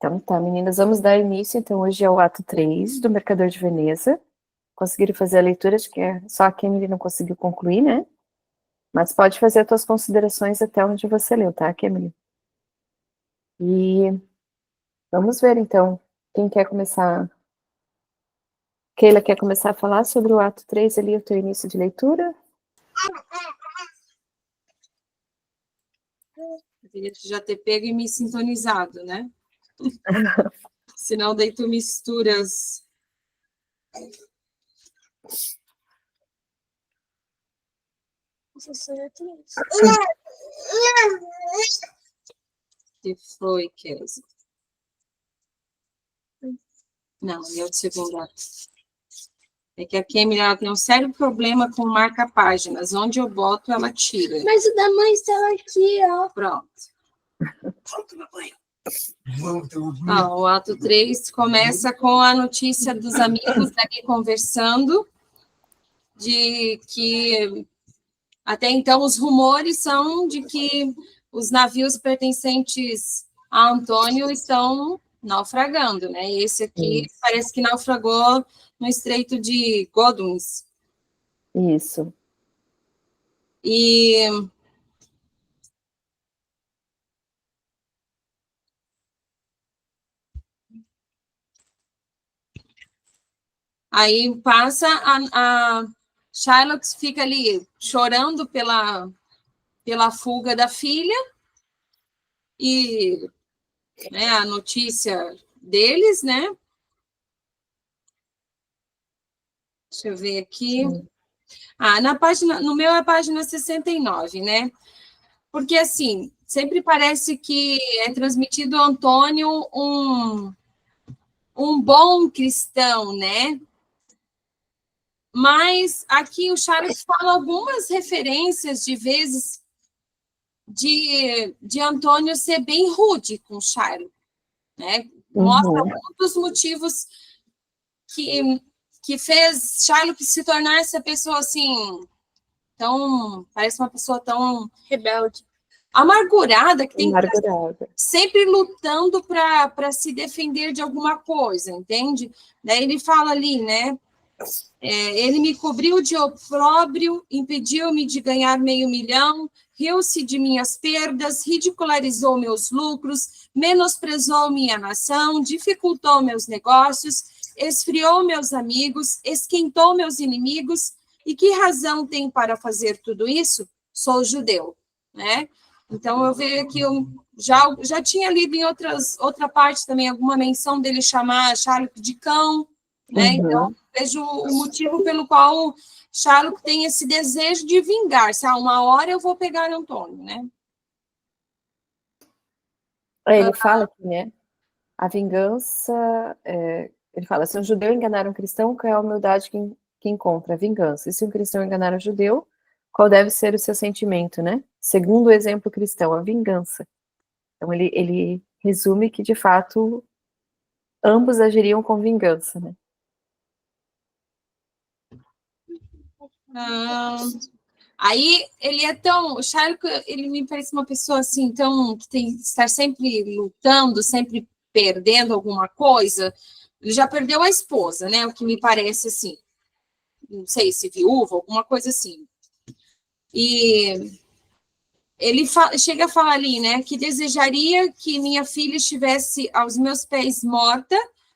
Então tá, meninas, vamos dar início, então hoje é o ato 3 do Mercador de Veneza. Conseguiram fazer a leitura, acho que só a Kemily não conseguiu concluir, né? Mas pode fazer as tuas considerações até onde você leu, tá, Kemily? E vamos ver, então, quem quer começar? Keila quer começar a falar sobre o ato 3 ali, o teu início de leitura? Eu queria já ter pego e me sintonizado, né? Senão daí tu misturas. Que foi, Kézia? Não, é o segundo ato. É que a Kemily, ela tem um sério problema com marca-páginas. Onde eu boto, ela tira. Mas o da mãe estava aqui, ó. Pronto. O ato 3 começa com a notícia dos amigos ali conversando, de que até então os rumores são de que os navios pertencentes a Antônio estão naufragando, né? Esse aqui parece que naufragou no Estreito de Godwins. Isso. E aí passa a Shylock fica ali chorando pela fuga da filha e, né, a notícia deles, né? Deixa eu ver aqui. No meu é a página 69, né? Porque, assim, sempre parece que é transmitido Antônio um bom cristão, né? Mas aqui o Charles fala algumas referências de vezes de Antônio ser bem rude com o Charles, né? Mostra muitos motivos que fez Shylock se tornar essa pessoa assim, parece uma pessoa tão rebelde, amargurada, que tem que estar sempre lutando para se defender de alguma coisa, entende? Daí ele fala ali, né? Ele me cobriu de opróbrio, impediu-me de ganhar 500 mil, riu-se de minhas perdas, ridicularizou meus lucros, menosprezou minha nação, dificultou meus negócios, esfriou meus amigos, esquentou meus inimigos. E que razão tem para fazer tudo isso? Sou judeu, né? Então, eu vejo que eu já tinha lido em outra parte também alguma menção dele chamar Shylock de cão, né? Então, vejo o motivo pelo qual Shylock tem esse desejo de vingar-se. Uma hora eu vou pegar Antônio, né? Ele fala aqui, né? A vingança... ele fala, se um judeu enganar um cristão, qual é a humildade que encontra? A vingança. E se um cristão enganar um judeu, qual deve ser o seu sentimento, né? Segundo o exemplo cristão, a vingança. Então, ele resume que, de fato, ambos agiriam com vingança, né? Aí ele é tão... O Shylock, ele me parece uma pessoa assim, que tem que estar sempre lutando, sempre perdendo alguma coisa. Ele já perdeu a esposa, né? O que me parece assim. Não sei se viúva, alguma coisa assim. E ele chega a falar ali, né? Que desejaria que minha filha estivesse aos meus pés morta,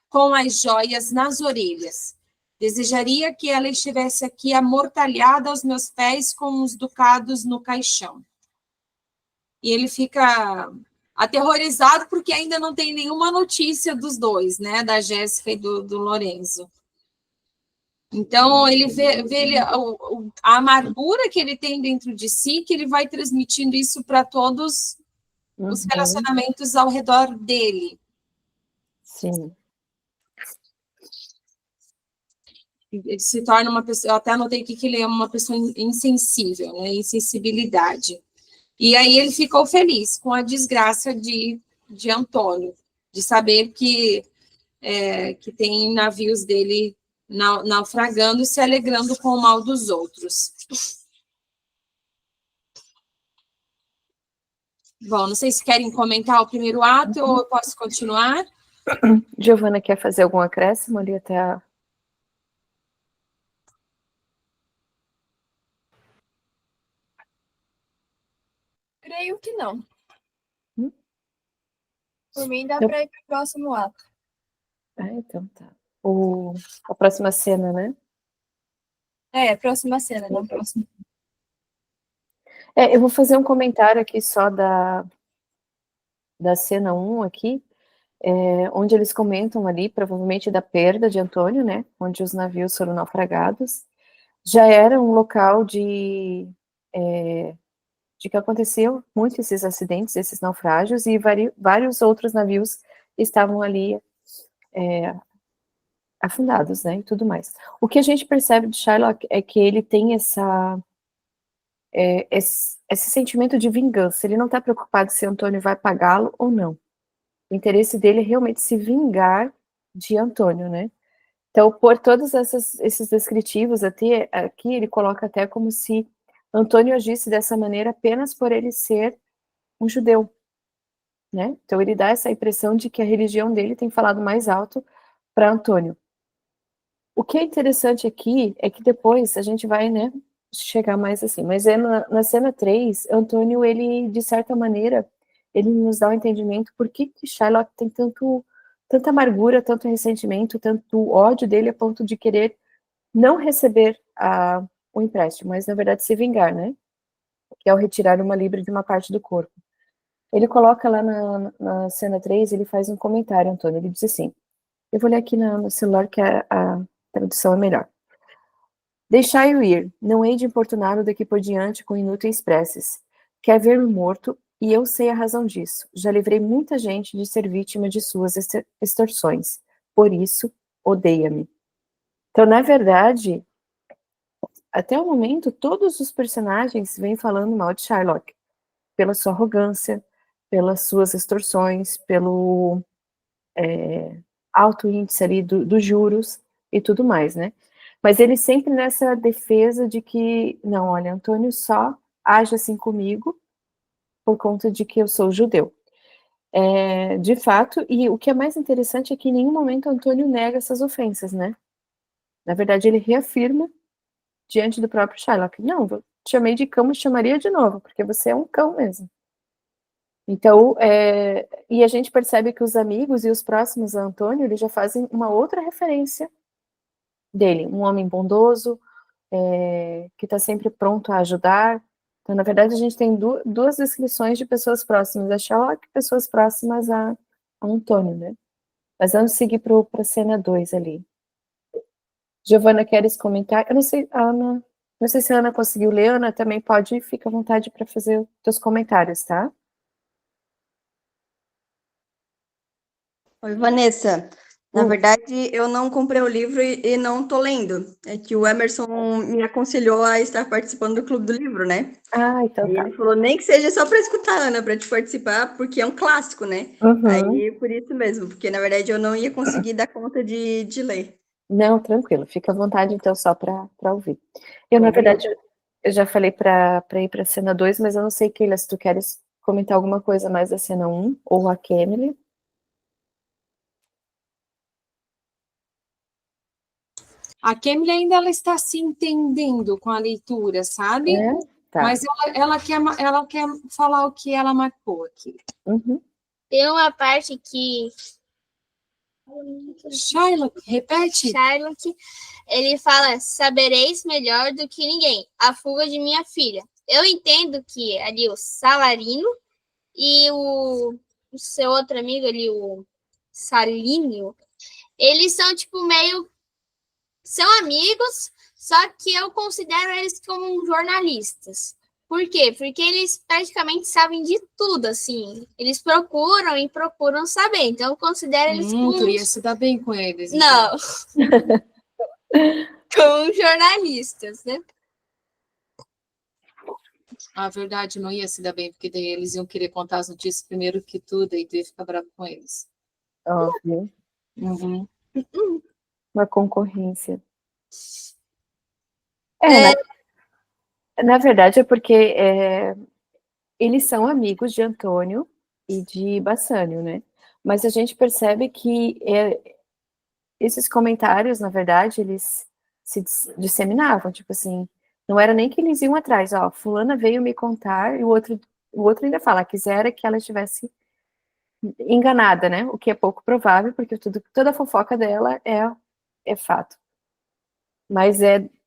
com as joias nas orelhas. Desejaria que ela estivesse aqui amortalhada aos meus pés com os ducados no caixão. E ele fica aterrorizado porque ainda não tem nenhuma notícia dos dois, né? Da Jéssica e do Lorenzo. Então, ele vê a amargura que ele tem dentro de si, que ele vai transmitindo isso para todos os relacionamentos ao redor dele. Sim. Ele se torna uma pessoa, eu até anotei aqui que ele é uma pessoa insensível, né? Insensibilidade. E aí ele ficou feliz com a desgraça de Antônio, de saber que tem navios dele naufragando e se alegrando com o mal dos outros. Bom, não sei se querem comentar o primeiro ato ou eu posso continuar. Giovana quer fazer algum acréscimo ali até a... Creio que não. Hum? Por mim, dá Eu- para ir pro próximo ato. então tá. A próxima cena, né? Próxima cena, não próxima. Eu vou fazer um comentário aqui só da cena 1 aqui, onde eles comentam ali, provavelmente da perda de Antônio, né? Onde os navios foram naufragados. Já era um local de que aconteciam muitos esses acidentes, esses naufrágios, e vários outros navios estavam ali afundados, né, e tudo mais. O que a gente percebe de Shylock é que ele tem esse sentimento de vingança, ele não está preocupado se Antônio vai pagá-lo ou não. O interesse dele é realmente se vingar de Antônio, né? Então, por todos esses descritivos até, aqui, ele coloca até como se Antônio agisse dessa maneira apenas por ele ser um judeu, né? Então, ele dá essa impressão de que a religião dele tem falado mais alto para Antônio. O que é interessante aqui é que depois a gente vai, né, chegar mais assim, mas na cena 3, Antônio, ele, de certa maneira, ele nos dá o entendimento por que Shylock tem tanta amargura, tanto ressentimento, tanto ódio dele a ponto de querer não receber o empréstimo, mas na verdade se vingar, né? Que é o retirar uma libra de uma parte do corpo. Ele coloca lá na cena 3, ele faz um comentário, Antônio, ele diz assim, eu vou ler aqui no celular que a tradução é melhor. Deixai-o ir, não hei de importuná-lo daqui por diante com inúteis preces. Quer ver-me morto, e eu sei a razão disso. Já livrei muita gente de ser vítima de suas extorsões. Por isso, odeia-me. Então, na verdade, até o momento, todos os personagens vêm falando mal de Shylock. Pela sua arrogância, pelas suas extorsões, pelo alto índice ali dos juros e tudo mais, né? Mas ele sempre nessa defesa de que, não, olha, Antônio só age assim comigo por conta de que eu sou judeu. De fato, e o que é mais interessante é que em nenhum momento Antônio nega essas ofensas, né? Na verdade, ele reafirma diante do próprio Shylock, não, eu te chamei de cão, me chamaria de novo, porque você é um cão mesmo. Então, e a gente percebe que os amigos e os próximos a Antônio, eles já fazem uma outra referência dele, um homem bondoso, que está sempre pronto a ajudar. Então, na verdade, a gente tem duas descrições de pessoas próximas a Sherlock e pessoas próximas a Antônio, né? Mas vamos seguir para a cena 2 ali. Giovana, queres comentar? Eu não sei, Ana, não sei se a Ana conseguiu ler. Ana, também pode, fica à vontade para fazer os teus comentários, tá? Oi, Vanessa. Na verdade, eu não comprei o livro e não tô lendo. É que o Emerson me aconselhou a estar participando do Clube do Livro, né? Então Aí tá. ele falou, nem que seja só para escutar, Ana, para te participar, porque é um clássico, né? Uhum. Aí, por isso mesmo, porque na verdade eu não ia conseguir dar conta de ler. Não, tranquilo, fica à vontade então só para ouvir. Eu, na Obrigada. verdade, eu já falei para ir para a cena 2, mas eu não sei, Keila, se tu queres comentar alguma coisa mais da cena 1, ou a Kemily. A Camille ainda ela está se entendendo com a leitura, sabe? Tá. Mas ela quer falar o que ela marcou aqui. Uhum. Tem uma parte que Shylock, repete. Shylock, ele fala, sabereis melhor do que ninguém, a fuga de minha filha. Eu entendo que ali o Salarino e o seu outro amigo ali, o Salínio, eles são tipo meio... São amigos, só que eu considero eles como jornalistas. Por quê? Porque eles praticamente sabem de tudo, assim. Eles procuram e procuram saber. Então, eu considero eles como... Tu ia se dar bem com eles. Não. Como jornalistas, né? A verdade, não ia se dar bem, porque daí eles iam querer contar as notícias primeiro que tudo, e tu ia ficar bravo com eles. Óbvio. Uhum. Uma concorrência. Na verdade é porque eles são amigos de Antônio, e de Bassânio, né? Mas a gente percebe que esses comentários, na verdade, eles se disseminavam, tipo assim, não era nem que eles iam atrás, ó, fulana veio me contar, e o outro ainda fala, quisera que ela estivesse enganada, né? O que é pouco provável, porque toda a fofoca dela é fato. Mas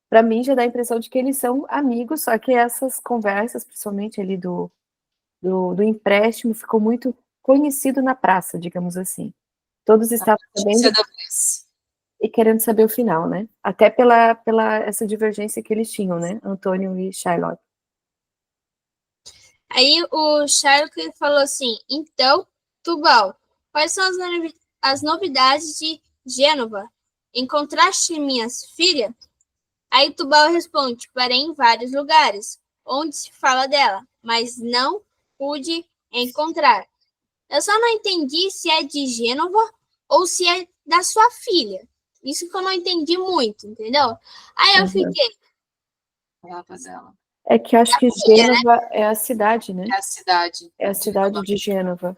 para mim já dá a impressão de que eles são amigos, só que essas conversas, principalmente ali do empréstimo, ficou muito conhecido na praça, digamos assim. Todos estavam sabendo Notícia da vez. e querendo saber o final, né? Até pela essa divergência que eles tinham, né? Antônio e Charlotte. Aí o Sherlock falou assim, então, Tubal, quais são as novidades de Gênova? Encontraste minha filha? Aí Tubal responde, parei em vários lugares, onde se fala dela, mas não pude encontrar. Eu só não entendi se é de Gênova ou se é da sua filha. Isso que eu não entendi muito, entendeu? Aí eu fiquei... Dela. É que eu acho que Gênova é a cidade, né? É a cidade. É a cidade de Gênova.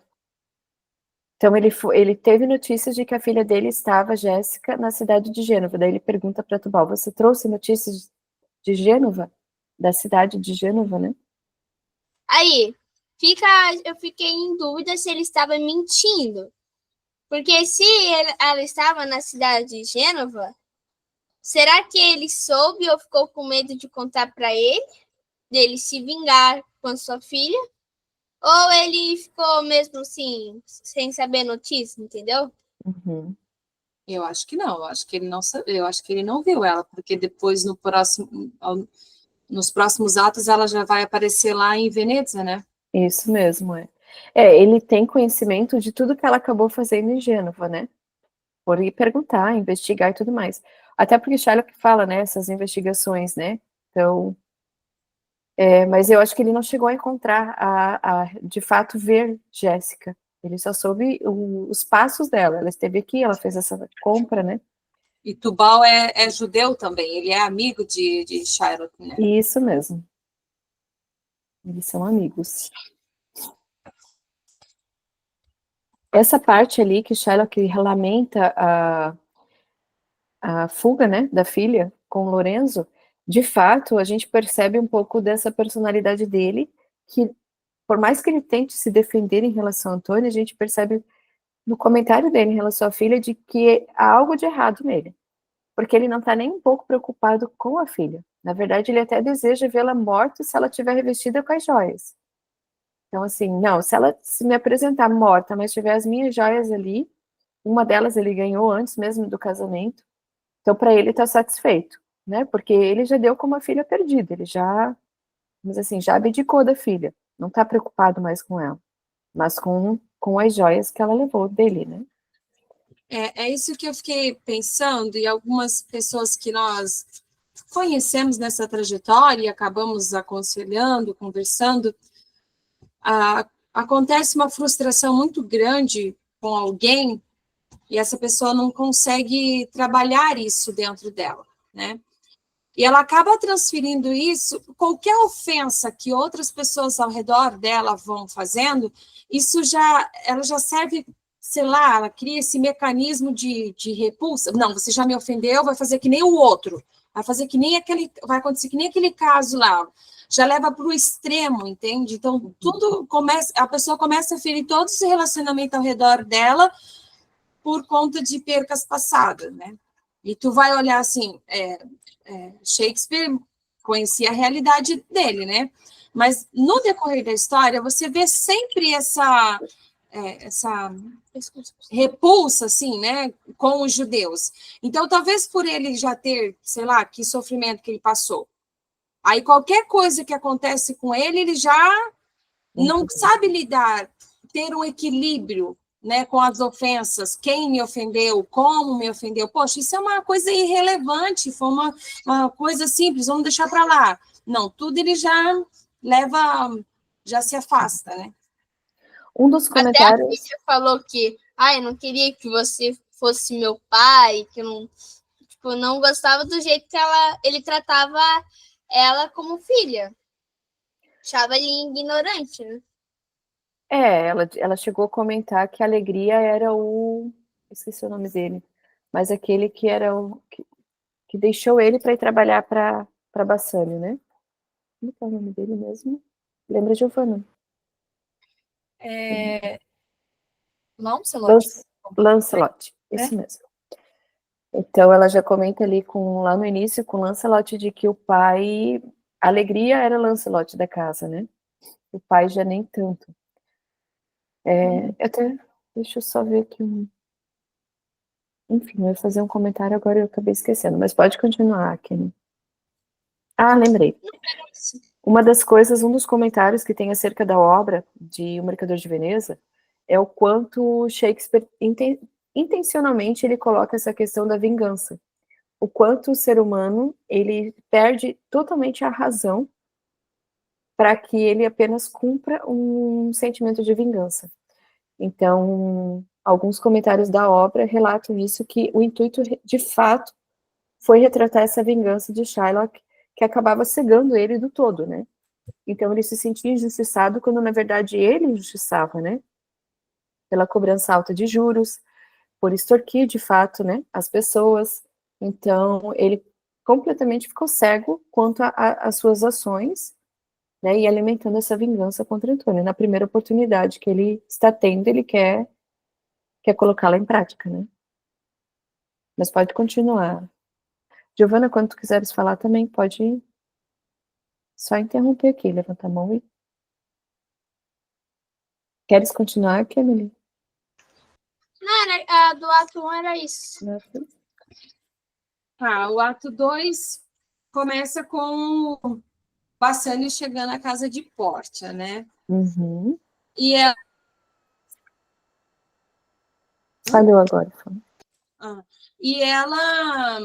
Então ele teve notícias de que a filha dele estava, Jéssica, na cidade de Gênova. Daí ele pergunta para Tubal, você trouxe notícias de Gênova? Da cidade de Gênova, né? Aí, eu fiquei em dúvida se ele estava mentindo. Porque se ela estava na cidade de Gênova, será que ele soube ou ficou com medo de contar para ele, dele se vingar com a sua filha? Ou ele ficou mesmo assim, sem saber notícia, entendeu? Uhum. Eu acho que não, eu acho que ele não viu ela, porque depois nos próximos atos ela já vai aparecer lá em Veneza, né? Isso mesmo, ele tem conhecimento de tudo que ela acabou fazendo em Gênova, né? Por ir perguntar, investigar e tudo mais. Até porque Sherlock fala, né, essas investigações, né? Então, mas eu acho que ele não chegou a encontrar, de fato, ver Jéssica. Ele só soube os passos dela. Ela esteve aqui, ela fez essa compra, né? E Tubal é judeu também, ele é amigo de Shylock, né? Isso mesmo. Eles são amigos. Essa parte ali que Sherlock lamenta a fuga, né, da filha com Lorenzo, de fato, a gente percebe um pouco dessa personalidade dele, que por mais que ele tente se defender em relação a Antônio, a gente percebe no comentário dele em relação à filha de que há algo de errado nele, porque ele não está nem um pouco preocupado com a filha. Na verdade, ele até deseja vê-la morta se ela estiver revestida com as joias. Então, assim, não, se ela se me apresentar morta, mas tiver as minhas joias ali, uma delas ele ganhou antes mesmo do casamento, então para ele está satisfeito, né? Porque ele já deu como a filha perdida, ele já, mas assim, já abdicou da filha, não está preocupado mais com ela, mas com as joias que ela levou dele, né? É isso que eu fiquei pensando, e algumas pessoas que nós conhecemos nessa trajetória e acabamos aconselhando, conversando, acontece uma frustração muito grande com alguém e essa pessoa não consegue trabalhar isso dentro dela, né? E ela acaba transferindo isso, qualquer ofensa que outras pessoas ao redor dela vão fazendo, ela já serve, sei lá, ela cria esse mecanismo de repulsa. Não, você já me ofendeu, vai fazer que nem o outro, vai acontecer que nem aquele caso lá. Já leva para o extremo, entende? Então, a pessoa começa a ferir todo esse relacionamento ao redor dela por conta de percas passadas, né? E tu vai olhar assim, Shakespeare conhecia a realidade dele, né? Mas no decorrer da história, você vê sempre essa repulsa, assim, né, com os judeus. Então, talvez por ele já ter, sei lá, que sofrimento que ele passou. Aí, qualquer coisa que acontece com ele já não sabe lidar, ter um equilíbrio, né, com as ofensas, quem me ofendeu, como me ofendeu. Poxa, isso é uma coisa irrelevante, foi uma coisa simples, vamos deixar para lá. Não, tudo ele já se afasta, né? Um dos comentários... Até a filha falou que, eu não queria que você fosse meu pai, que eu não gostava do jeito que ele tratava ela como filha. Achava ele ignorante, né? Ela chegou a comentar que a Alegria era esqueci o nome dele, mas aquele que era que deixou ele para ir trabalhar para Bassânio, né? Como é o nome dele mesmo? Lembra, Giovana? Lancelot. Lancelot, isso mesmo. Então ela já comenta ali lá no início com Lancelot de que o pai, a Alegria era Lancelot da casa, né? O pai já nem tanto. Deixa eu só ver aqui Enfim, eu ia fazer um comentário agora eu acabei esquecendo, mas pode continuar, Kenny. Lembrei. Um dos comentários que tem acerca da obra de O Mercador de Veneza é o quanto Shakespeare intencionalmente ele coloca essa questão da vingança. O quanto o ser humano ele perde totalmente a razão para que ele apenas cumpra um sentimento de vingança. Então, alguns comentários da obra relatam isso, que o intuito, de fato, foi retratar essa vingança de Shylock, que acabava cegando ele do todo, né? Então, ele se sentia injustiçado quando, na verdade, ele injustiçava, né? Pela cobrança alta de juros, por extorquir, de fato, né, as pessoas. Então, ele completamente ficou cego quanto às suas ações, né, e alimentando essa vingança contra Antônio. Na primeira oportunidade que ele está tendo, ele quer colocá-la em prática, né? Mas pode continuar. Giovana, quando tu quiseres falar também, pode só interromper aqui, levanta a mão e... Queres continuar, Emily? Não, a do ato 1 era isso. O ato 2 começa com o Bassânio chegando à casa de Pórtia, né? Uhum. E ela... Falhou agora. E ela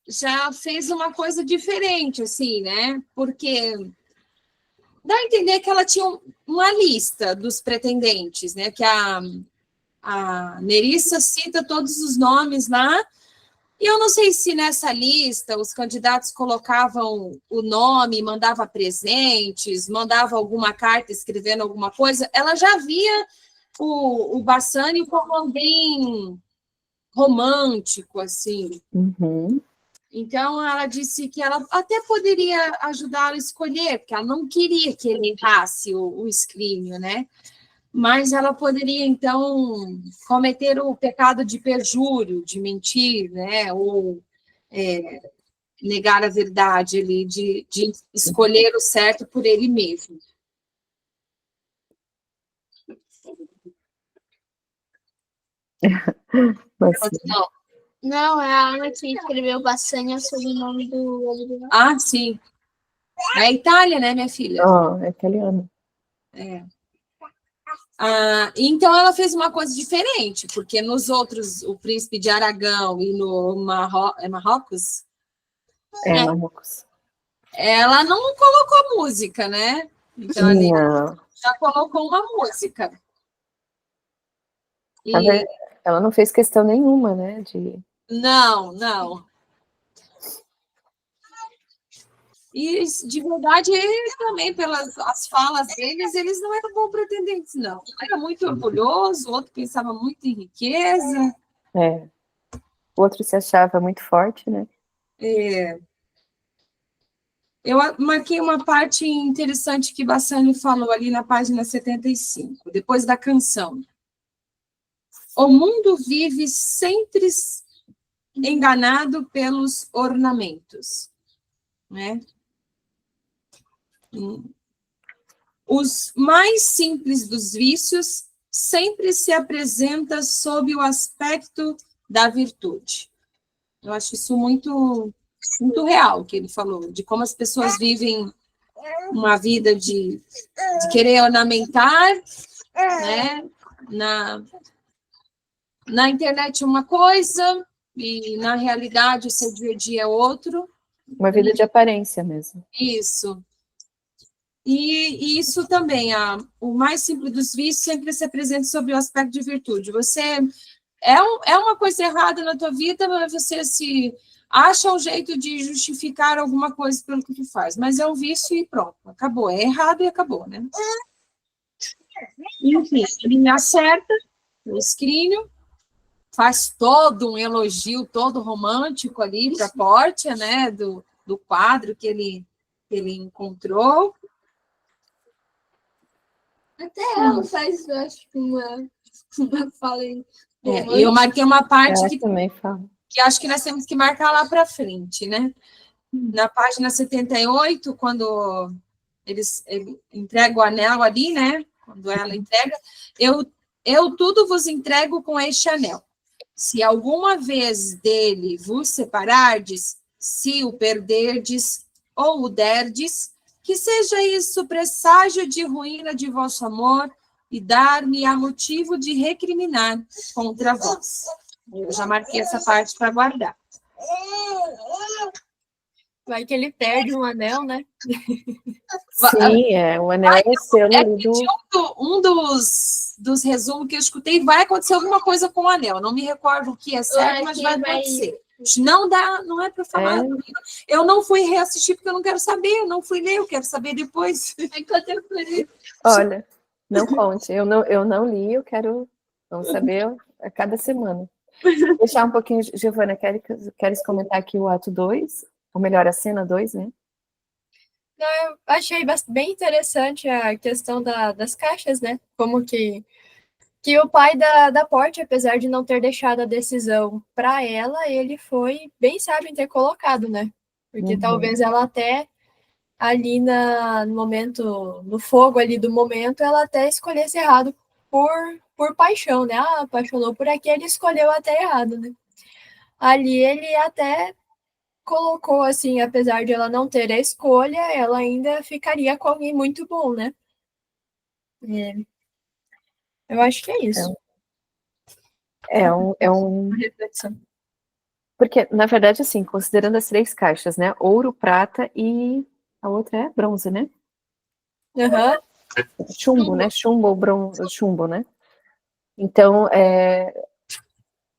já fez uma coisa diferente, assim, né? Porque dá a entender que ela tinha uma lista dos pretendentes, né? Que a Nerissa cita todos os nomes lá, e eu não sei se nessa lista os candidatos colocavam o nome, mandava presentes, mandava alguma carta escrevendo alguma coisa. Ela já via o Bassânio como alguém romântico, assim. Uhum. Então, ela disse que ela até poderia ajudá-lo a escolher, porque ela não queria que ele errasse o escrínio, né? Mas ela poderia, então, cometer o pecado de perjúrio, de mentir, né? Ou negar a verdade ali, de escolher o certo por ele mesmo. Mas, Não, é a Ana que escreveu Bassânio sob o nome do... Sim. É Itália, né, minha filha? é italiano. Então, ela fez uma coisa diferente, porque nos outros, o Príncipe de Aragão e no Marrocos, Marrocos. ela não colocou música, né? Então, ali já colocou uma música. Ela não fez questão nenhuma, né? Não. E, de verdade, também, pelas as falas deles, eles não eram bons pretendentes, não. Um era muito orgulhoso, o outro pensava muito em riqueza. O outro se achava muito forte, né? Eu marquei uma parte interessante que Bassânio falou ali na página 75, depois da canção. O mundo vive sempre enganado pelos ornamentos, né? Os mais simples dos vícios sempre se apresentam sob o aspecto da virtude. Eu acho isso muito, muito real, que ele falou, de como as pessoas vivem uma vida de querer ornamentar, né? Na internet uma coisa, e na realidade o seu dia a dia é outro. Uma vida de aparência mesmo. Isso. E isso também, o mais simples dos vícios sempre se apresenta sob o aspecto de virtude. Você é uma coisa errada na tua vida, mas você se acha um jeito de justificar alguma coisa pelo que tu faz. Mas é um vício e pronto, acabou. É errado e acabou, né? Enfim, ele me acerta o escrínio, faz todo um elogio, todo romântico ali para a Pórtia, né, do quadro que ele encontrou. Até ela faz, eu acho, uma fala aí. E eu marquei uma parte Eu também falo. que acho que nós temos que marcar lá para frente, né? Na página 78, quando ele entrega o anel ali, né? Quando ela entrega, eu tudo vos entrego com este anel. Se alguma vez dele vos separardes, se o perderdes ou o derdes, que seja isso presságio de ruína de vosso amor e dar-me-á motivo de recriminar contra vós. Eu já marquei essa parte para guardar. Vai que ele perde um anel, né? Sim, o anel é o selo ali do... Um dos resumos que eu escutei, vai acontecer alguma coisa com o anel. Não me recordo o que é certo, mas vai acontecer. Não dá, não é para falar. Eu não fui reassistir porque eu não quero saber, eu não fui ler, eu quero saber depois. Olha, não conte, eu não li, eu quero saber a cada semana. Deixar um pouquinho, Giovana, queres comentar aqui o ato 2? Ou melhor, a cena 2, né? Não, eu achei bem interessante a questão das caixas, né? Como que o pai da Pórtia, apesar de não ter deixado a decisão para ela, ele foi bem sábio em ter colocado, né? Porque talvez ela até ali no momento, no fogo ali do momento, ela até escolhesse errado por paixão, né? Ah, apaixonou por aqui, ele escolheu até errado, né? Ali ele até colocou assim, apesar de ela não ter a escolha, ela ainda ficaria com alguém muito bom, né? Eu acho que é isso. É uma reflexão. Porque, na verdade, assim, considerando as 3 caixas, né? Ouro, prata e a outra é bronze, né? Chumbo, né? Chumbo ou bronze, chumbo, né? Então,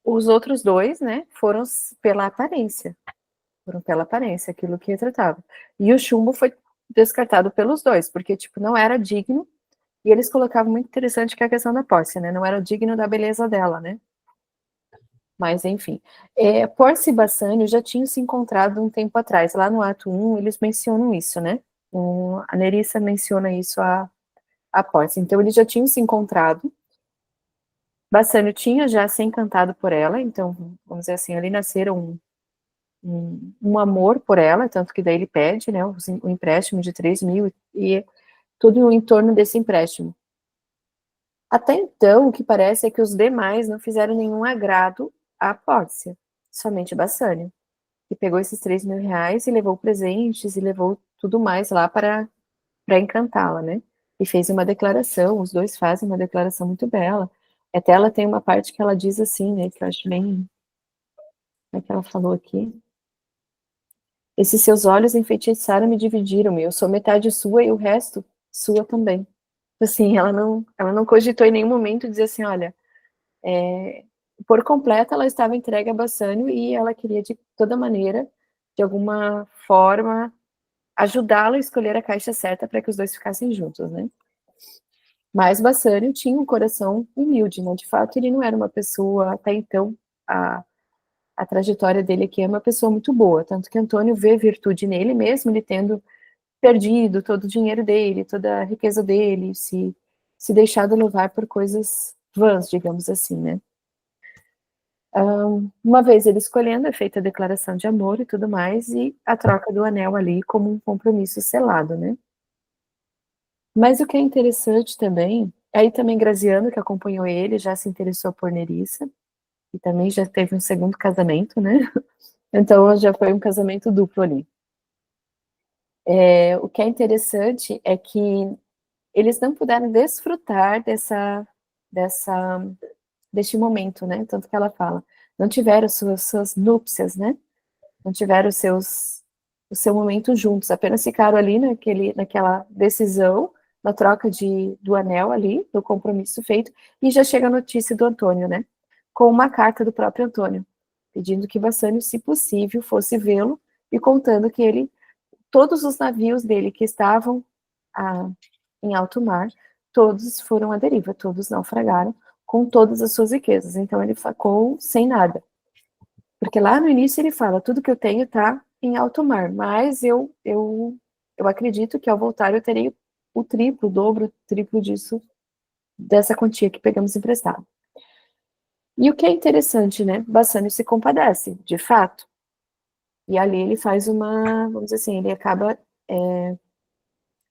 os outros 2, né, foram pela aparência. Foram pela aparência, aquilo que retratava. E o chumbo foi descartado pelos 2, porque, tipo, não era digno. E eles colocavam muito interessante que é a questão da Pórcia, né? Não era digno da beleza dela, né? Mas, enfim. Pórcia e Bassanio já tinham se encontrado um tempo atrás. Lá no ato 1, eles mencionam isso, né? A Nerissa menciona isso a Pórcia. Então, eles já tinham se encontrado. Bassanio tinha já se encantado por ela. Então, vamos dizer assim, ali nasceram um amor por ela, tanto que daí ele pede, né? O empréstimo de 3 mil e tudo em torno desse empréstimo. Até então, o que parece é que os demais não fizeram nenhum agrado à Pórcia, somente Bassanio, que pegou esses 3 mil reais e levou presentes e levou tudo mais lá para encantá-la, né? E fez uma declaração, os 2 fazem uma declaração muito bela. Até ela tem uma parte que ela diz assim, né, que eu acho bem... Como é que ela falou aqui? Esses seus olhos enfeitiçaram-me e dividiram-me, eu sou metade sua e o resto sua também. Assim, ela não cogitou em nenhum momento dizer assim, olha, por completo ela estava entregue a Bassanio e ela queria de toda maneira, de alguma forma, ajudá-la a escolher a caixa certa para que os 2 ficassem juntos, né? Mas Bassanio tinha um coração humilde, né? De fato, ele não era uma pessoa, até então, a trajetória dele aqui é uma pessoa muito boa, tanto que Antônio vê virtude nele, mesmo ele tendo perdido todo o dinheiro dele, toda a riqueza dele, se deixado levar por coisas vãs, digamos assim, né? Uma vez ele escolhendo, é feita a declaração de amor e tudo mais, e a troca do anel ali como um compromisso selado, né? Mas o que é interessante também, aí também Graziano, que acompanhou ele, já se interessou por Nerissa, e também já teve um segundo casamento, né? Então já foi um casamento duplo ali. O que é interessante é que eles não puderam desfrutar deste momento, né? Tanto que ela fala, não tiveram suas núpcias, né? Não tiveram o seu momento juntos, apenas ficaram ali naquela decisão, na troca do anel ali, do compromisso feito, e já chega a notícia do Antônio, né? Com uma carta do próprio Antônio, pedindo que Bassanio, se possível, fosse vê-lo e contando que todos os navios dele que estavam em alto mar, todos foram à deriva, todos naufragaram com todas as suas riquezas. Então ele ficou sem nada. Porque lá no início ele fala, tudo que eu tenho está em alto mar, mas eu acredito que ao voltar eu terei o triplo, o dobro, o triplo disso, dessa quantia que pegamos emprestado. E o que é interessante, né? Bassanio se compadece, de fato. E ali ele faz vamos dizer assim, ele acaba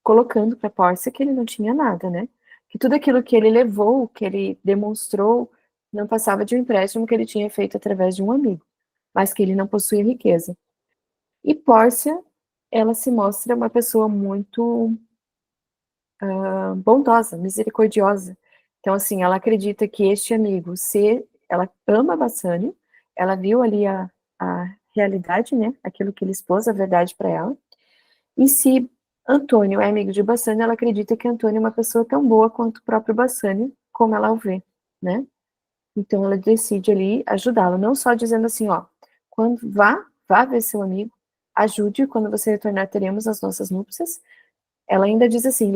colocando para Pórcia que ele não tinha nada, né? Que tudo aquilo que ele levou, que ele demonstrou, não passava de um empréstimo que ele tinha feito através de um amigo, mas que ele não possuía riqueza. E Pórcia, ela se mostra uma pessoa muito bondosa, misericordiosa. Então, assim, ela acredita que este amigo, ela ama Bassanio, ela viu ali a realidade, né? Aquilo que ele expôs, a verdade para ela. E se Antônio é amigo de Bassanio, ela acredita que Antônio é uma pessoa tão boa quanto o próprio Bassanio, como ela o vê, né? Então ela decide ali ajudá-lo, não só dizendo assim, ó, quando vá ver seu amigo, ajude, quando você retornar teremos as nossas núpcias. Ela ainda diz assim,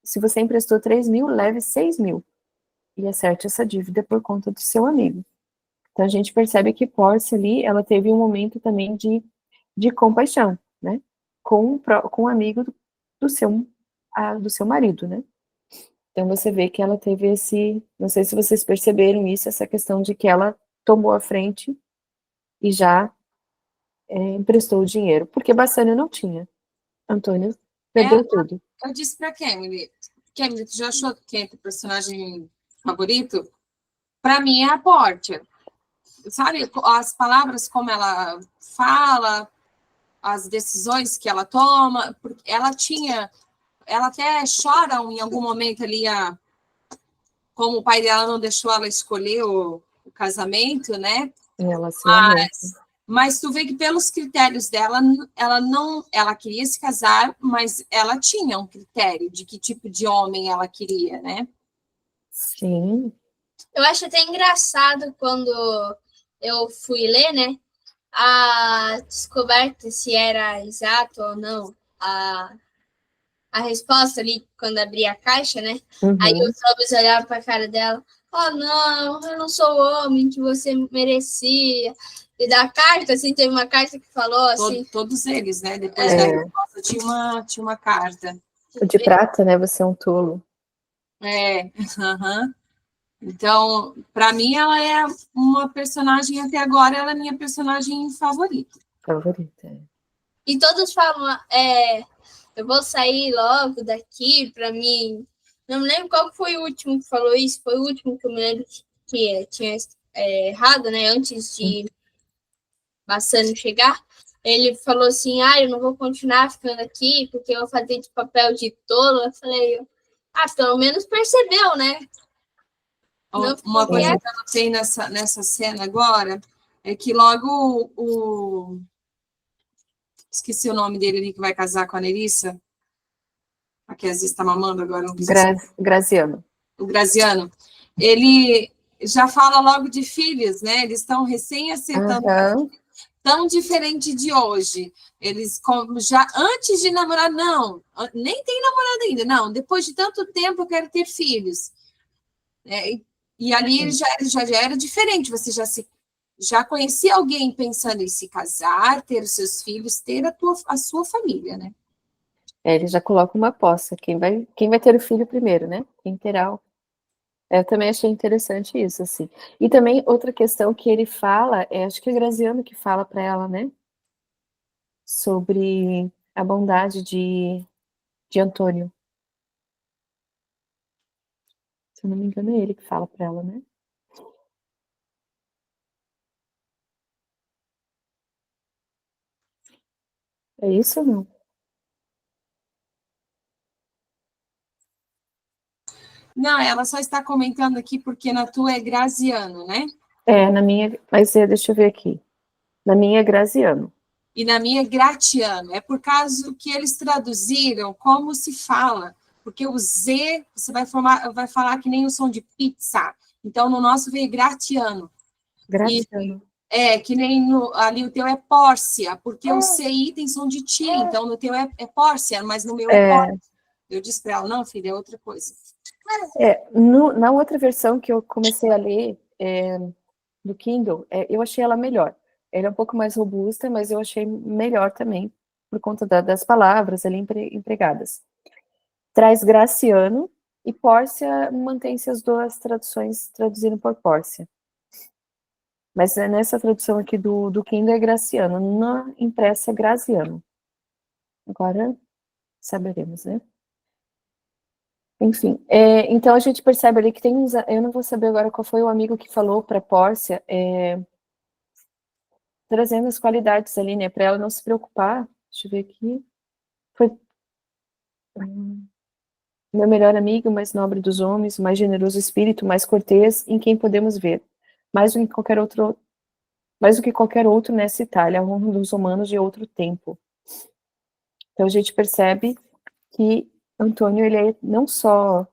se você emprestou 3.000, leve 6.000 e acerte essa dívida por conta do seu amigo. Então a gente percebe que Pórcia ali, ela teve um momento também de compaixão, né? Com o amigo do seu marido, né? Então você vê que ela teve não sei se vocês perceberam isso, essa questão de que ela tomou a frente e já emprestou o dinheiro, porque Bassanio não tinha. Antônio perdeu tudo. Eu disse pra Kemily, tu já achou quem é teu personagem favorito? Pra mim é a Pórcia. Sabe, as palavras como ela fala, as decisões que ela toma, porque ela até chora em algum momento ali, como o pai dela não deixou ela escolher o casamento, né? Ela se lamenta. Mas tu vê que pelos critérios dela, ela queria se casar, mas ela tinha um critério de que tipo de homem ela queria, né? Sim. Eu acho até engraçado quando eu fui ler, né? A descoberta se era exato ou não a resposta ali quando abri a caixa, né? Uhum. Aí os homens olhavam para a cara dela, não, eu não sou o homem que você merecia. E da carta, assim, teve uma carta que falou assim... Todos eles, né? Depois da resposta tinha uma carta. O de prata, né? Você é um tolo. Então, para mim, ela é uma personagem, até agora, ela é minha personagem favorita. E todos falam, eu vou sair logo daqui para mim. Não me lembro qual foi o último que falou isso, foi o último que eu me lembro que tinha errado, né? Antes de Bassanio chegar, ele falou assim, eu não vou continuar ficando aqui, porque eu vou fazer de papel de tolo. Eu falei, pelo menos percebeu, né? Uma coisa que eu notei nessa cena agora é que logo esqueci o nome dele ali que vai casar com a Nerissa, a que às vezes está mamando agora. Graziano. O Graziano. Ele já fala logo de filhos, né? Eles estão recém-acertando. Tão diferente de hoje. Eles, já antes de namorar, não, nem tem namorado ainda, não. Depois de tanto tempo, eu quero ter filhos. E ali já era diferente. Você já conhecia alguém pensando em se casar, ter os seus filhos, ter a sua família, né? Ele já coloca uma aposta. Quem vai ter o filho primeiro, né? Quem terá Eu também achei interessante isso, assim. E também outra questão que ele fala, acho que é Graziano que fala para ela, né? Sobre a bondade de Antônio. Se eu não me engano, é ele que fala para ela, né? É isso ou não? Não, ela só está comentando aqui porque na tua é Graziano, né? Na minha, mas deixa eu ver aqui. Na minha é Graziano. E na minha é Gratiano. É por causa que eles traduziram como se fala, porque o Z você vai falar que nem o som de pizza. Então no nosso veio Gratiano. Gratiano. Que nem ali o teu é Pórcia, porque o CI tem som de ti, então no teu é Pórcia, mas no meu é Pórcia. Eu disse para ela, não, filha, é outra coisa. Na outra versão que eu comecei a ler, do Kindle, eu achei ela melhor. Ela é um pouco mais robusta, mas eu achei melhor também, por conta das palavras ali empregadas. Traz Graciano e Pórcia mantém-se as duas traduções, traduzindo por Pórcia. Mas nessa tradução aqui do Kindle é Graciano, na impressa é Graziano. Agora saberemos, né? Enfim, então a gente percebe ali que tem uns, eu não vou saber agora qual foi o amigo que falou para Pórcia, trazendo as qualidades ali, né, para ela não se preocupar. Deixa eu ver aqui. Foi meu melhor amigo, mais nobre dos homens, mais generoso espírito, mais cortês, em quem podemos ver, mais do que qualquer outro nessa Itália, a honra dos romanos de outro tempo. Então a gente percebe que Antônio, ele é não só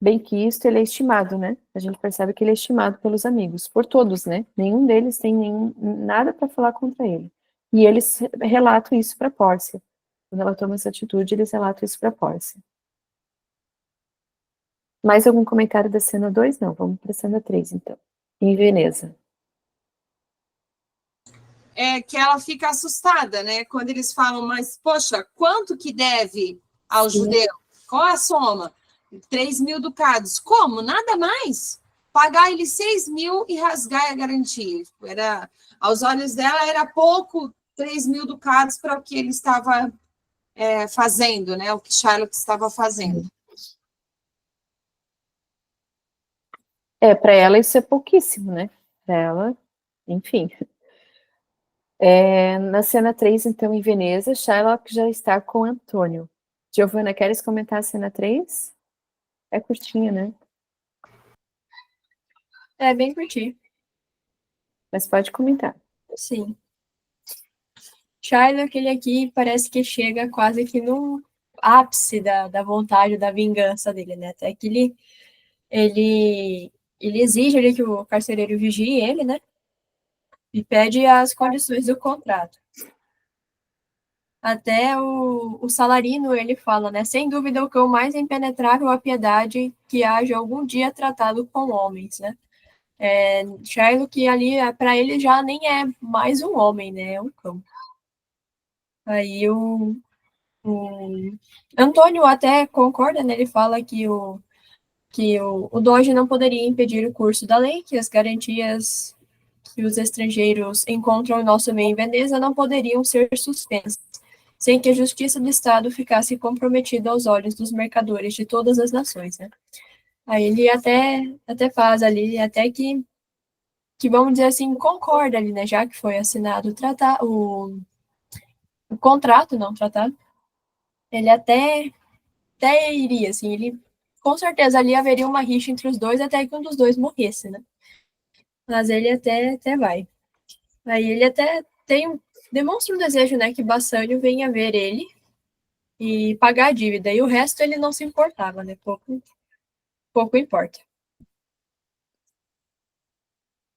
bem quisto, ele é estimado, né? A gente percebe que ele é estimado pelos amigos, por todos, né? Nenhum deles tem nada para falar contra ele. E eles relatam isso para Pórcia. Quando ela toma essa atitude, eles relatam isso para Pórcia. Mais algum comentário da cena 2? Não, vamos para a cena 3, então. Em Veneza. Que ela fica assustada, né? Quando eles falam, mas, poxa, quanto que deve ao judeu? Qual a soma? 3.000 ducados. Como? Nada mais. Pagar ele 6.000 e rasgar a garantia. Aos olhos dela, era pouco 3.000 ducados para o que ele estava fazendo, né? O que Shylock estava fazendo. Para ela isso é pouquíssimo, né? Para ela, enfim. Na cena 3, então, em Veneza, Shylock já está com Antônio. Giovanna, queres comentar a cena 3? É curtinha, né? É bem curtinho. Mas pode comentar. Sim. Shylock, ele aqui parece que chega quase que no ápice da vontade, da vingança dele, né? Até que ele exige ali que o carcereiro vigie ele, né? E pede as condições do contrato. Até o Salarino, ele fala, né? Sem dúvida, o cão mais impenetrável a piedade que haja algum dia tratado com homens, né? Shylock ali, para ele, já nem é mais um homem, né? É um cão. Aí o Antônio até concorda, né? Ele fala que o Doge não poderia impedir o curso da lei, que as garantias que os estrangeiros encontram em nosso meio em Veneza não poderiam ser suspensas, sem que a justiça do Estado ficasse comprometida aos olhos dos mercadores de todas as nações, né? Aí ele até faz ali, até que vamos dizer assim, concorda ali, né? Já que foi assinado o contrato, não o tratado, ele até iria, assim, ele com certeza ali haveria uma rixa entre os dois até que um dos dois morresse, né? Mas ele até vai. Aí ele até demonstra um desejo, né, que Bassanio venha ver ele e pagar a dívida, e o resto ele não se importava, né? Pouco importa.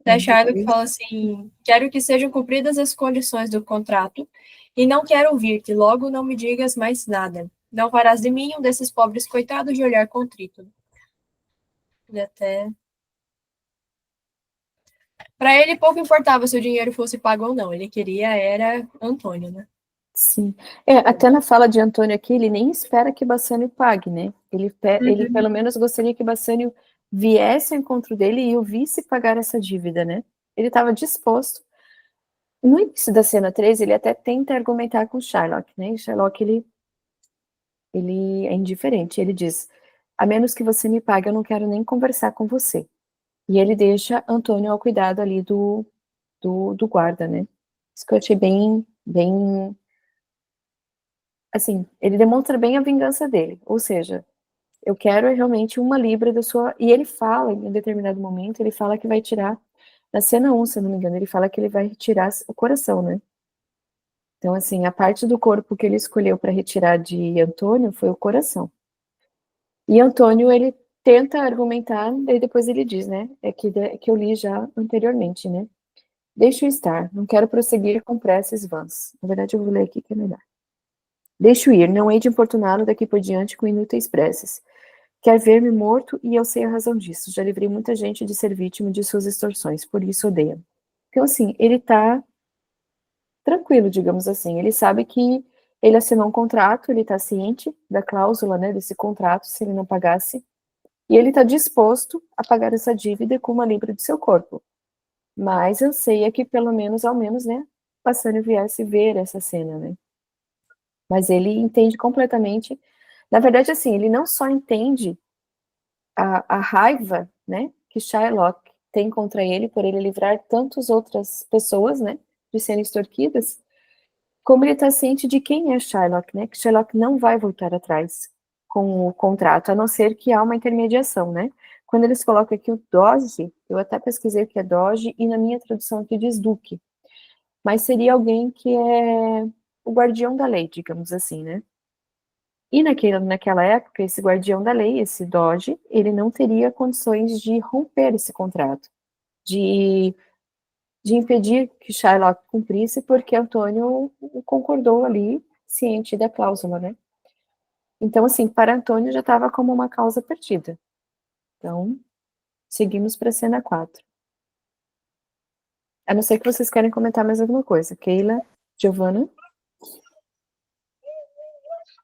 Até Shylock fala assim: quero que sejam cumpridas as condições do contrato e não quero ouvir que logo não me digas mais nada. Não farás de mim um desses pobres coitados de olhar contrito. Ele até... Para ele, pouco importava se o dinheiro fosse pago ou não. Ele queria era Antônio, né? Sim. Até na fala de Antônio aqui, ele nem espera que Bassanio pague, né? Ele pelo menos gostaria que Bassanio viesse ao encontro dele e o visse pagar essa dívida, né? Ele estava disposto. No início da cena 3, ele até tenta argumentar com Shylock, né? E Shylock, ele é indiferente. Ele diz, a menos que você me pague, eu não quero nem conversar com você. E ele deixa Antônio ao cuidado ali do guarda, né? Isso que eu achei bem, assim, ele demonstra bem a vingança dele. Ou seja, eu quero realmente 1 libra da sua... E ele fala, em um determinado momento, ele fala que vai tirar, na cena 1, se eu não me engano, ele fala que ele vai retirar o coração, né? Então, assim, a parte do corpo que ele escolheu para retirar de Antônio foi o coração. E Antônio, ele tenta argumentar, e depois ele diz, né? Que eu li já anteriormente, né? Deixo estar, não quero prosseguir com preces vãs. Na verdade, eu vou ler aqui que é melhor. Deixo ir, não hei de importuná-lo daqui por diante com inúteis preces. Quer ver-me morto e eu sei a razão disso. Já livrei muita gente de ser vítima de suas extorsões, por isso odeia. Então, assim, ele tá tranquilo, digamos assim. Ele sabe que ele assinou um contrato, ele tá ciente da cláusula, né, desse contrato, se ele não pagasse, e ele tá disposto a pagar essa dívida com uma libra de seu corpo. Mas anseia que pelo menos, ao menos, né, Passânio viesse ver essa cena, né. Mas ele entende completamente. Na verdade, assim, ele não só entende a raiva, né, que Shylock tem contra ele por ele livrar tantas outras pessoas, né, de serem extorquidas, como ele está ciente de quem é Shylock, né, que Shylock não vai voltar atrás com o contrato, a não ser que há uma intermediação, né. Quando eles colocam aqui o Doge, eu até pesquisei o que é Doge, e na minha tradução aqui diz Duque, mas seria alguém que é o guardião da lei, digamos assim, né. E naquela época, esse guardião da lei, esse Doge, ele não teria condições de romper esse contrato, de, de impedir que Shylock cumprisse, porque Antônio concordou ali, ciente da cláusula, né? Então, assim, para Antônio já estava como uma causa perdida. Então, seguimos para a cena 4. A não ser que vocês querem comentar mais alguma coisa. Keila, Giovana?